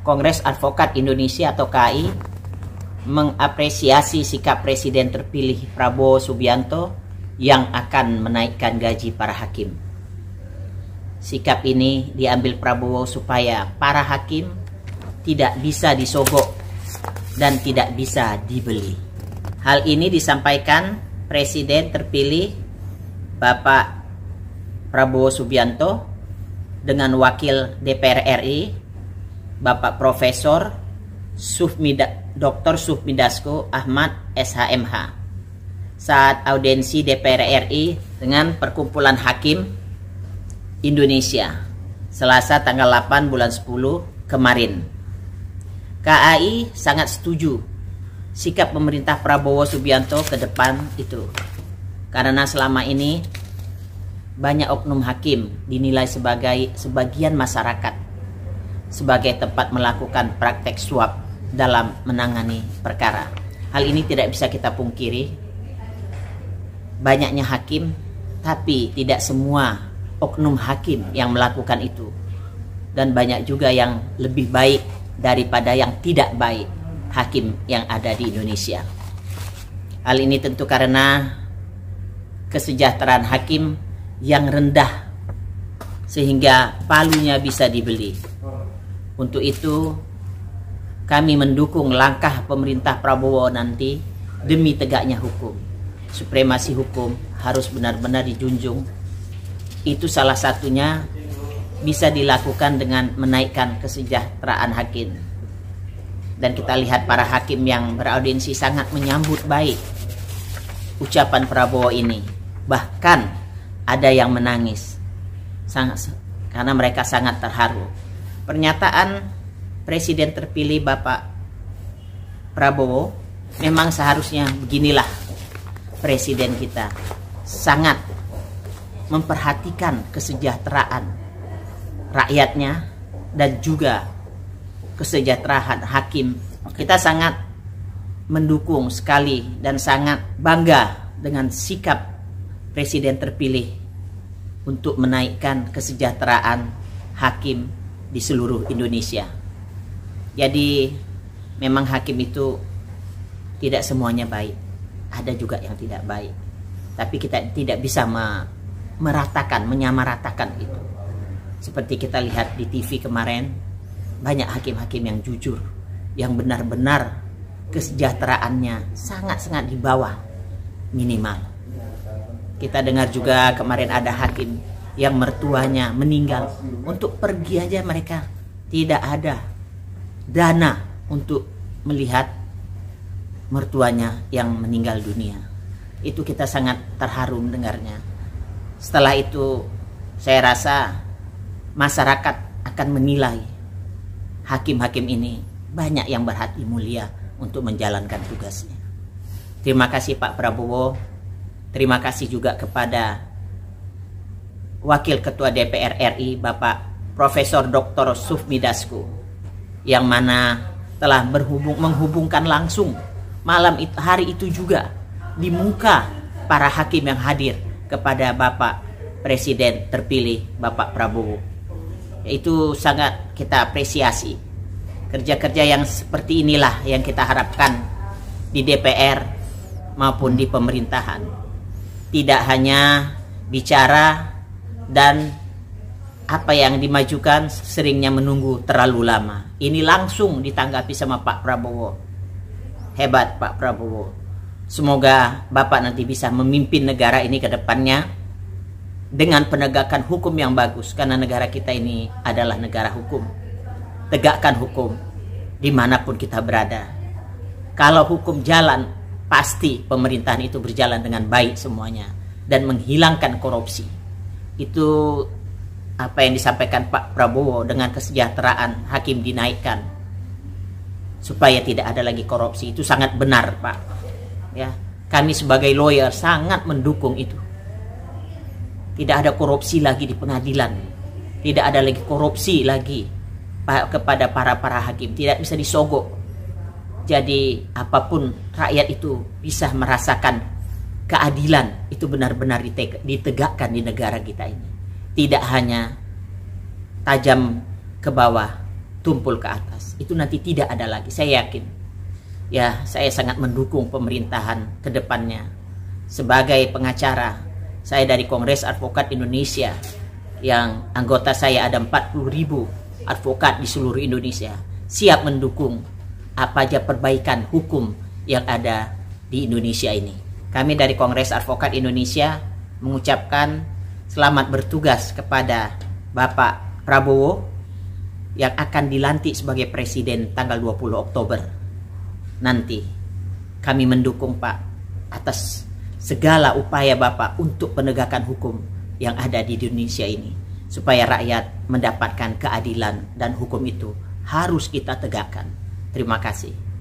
Kongres Advokat Indonesia atau KAI mengapresiasi sikap Presiden terpilih Prabowo Subianto yang akan menaikkan gaji para hakim. Sikap ini diambil Prabowo supaya para hakim tidak bisa disogok dan tidak bisa dibeli. Hal ini disampaikan Presiden terpilih Bapak Prabowo Subianto dengan Wakil DPR RI Bapak Profesor Dr. Sufmidasko Ahmad SHMH saat audiensi DPR RI dengan Perkumpulan Hakim Indonesia Selasa tanggal 8 bulan 10 kemarin. KAI sangat setuju sikap pemerintah Prabowo Subianto ke depan itu, karena selama ini banyak oknum hakim dinilai sebagai sebagian masyarakat sebagai tempat melakukan praktek suap dalam menangani perkara. Hal ini tidak bisa kita pungkiri. Banyaknya hakim, tapi tidak semua oknum hakim yang melakukan itu. Dan banyak juga yang lebih baik daripada yang tidak baik hakim yang ada di Indonesia. Hal ini tentu karena kesejahteraan hakim yang rendah sehingga palunya bisa dibeli. Untuk itu kami mendukung langkah pemerintah Prabowo nanti demi tegaknya hukum. Supremasi hukum harus benar-benar dijunjung. Itu salah satunya bisa dilakukan dengan menaikkan kesejahteraan hakim. Dan kita lihat para hakim yang beraudiensi sangat menyambut baik ucapan Prabowo ini. Bahkan ada yang menangis karena mereka sangat terharu. Pernyataan Presiden terpilih Bapak Prabowo memang seharusnya beginilah Presiden kita, sangat memperhatikan kesejahteraan rakyatnya dan juga kesejahteraan hakim. Kita sangat mendukung sekali dan sangat bangga dengan sikap Presiden terpilih untuk menaikkan kesejahteraan hakim di seluruh Indonesia. Jadi memang hakim itu tidak semuanya baik, ada juga yang tidak baik. Tapi kita tidak bisa meratakan, menyamaratakan itu. Seperti kita lihat di TV kemarin, banyak hakim-hakim yang jujur, yang benar-benar kesejahteraannya sangat-sangat di bawah minimal. Kita dengar juga kemarin ada hakim yang mertuanya meninggal, untuk pergi aja mereka tidak ada dana untuk melihat mertuanya yang meninggal dunia. Itu kita sangat terharu mendengarnya. Setelah itu saya rasa masyarakat akan menilai hakim-hakim ini banyak yang berhati mulia untuk menjalankan tugasnya. Terima kasih Pak Prabowo. Terima kasih juga kepada Wakil Ketua DPR RI Bapak Profesor Dr. Sufmidasko yang mana telah menghubungkan langsung hari itu juga di muka para hakim yang hadir kepada Bapak Presiden terpilih Bapak Prabowo. Itu sangat kita apresiasi. Kerja-kerja yang seperti inilah yang kita harapkan di DPR maupun di pemerintahan. Tidak hanya bicara dan apa yang dimajukan seringnya menunggu terlalu lama. Ini langsung ditanggapi sama Pak Prabowo. Hebat Pak Prabowo. Semoga Bapak nanti bisa memimpin negara ini ke depannya dengan penegakan hukum yang bagus. Karena negara kita ini adalah negara hukum. Tegakkan hukum dimanapun kita berada. Kalau hukum jalan, pasti pemerintahan itu berjalan dengan baik semuanya. Dan menghilangkan korupsi. Itu apa yang disampaikan Pak Prabowo, dengan kesejahteraan hakim dinaikkan supaya tidak ada lagi korupsi. Itu sangat benar Pak ya. Kami sebagai lawyer sangat mendukung itu. Tidak ada korupsi lagi di pengadilan, tidak ada lagi korupsi lagi kepada para hakim, tidak bisa disogok. Jadi apapun rakyat itu bisa merasakan keadilan itu benar-benar ditegakkan di negara kita ini. Tidak hanya tajam ke bawah, tumpul ke atas. Itu nanti tidak ada lagi, saya yakin. Ya, saya sangat mendukung pemerintahan ke depannya. Sebagai pengacara, saya dari Kongres Advokat Indonesia, yang anggota saya ada 40.000 advokat di seluruh Indonesia, siap mendukung apa aja perbaikan hukum yang ada di Indonesia ini. Kami dari Kongres Advokat Indonesia mengucapkan selamat bertugas kepada Bapak Prabowo yang akan dilantik sebagai presiden tanggal 20 Oktober nanti. Kami mendukung Pak atas segala upaya Bapak untuk penegakan hukum yang ada di Indonesia ini, supaya rakyat mendapatkan keadilan, dan hukum itu harus kita tegakkan. Terima kasih.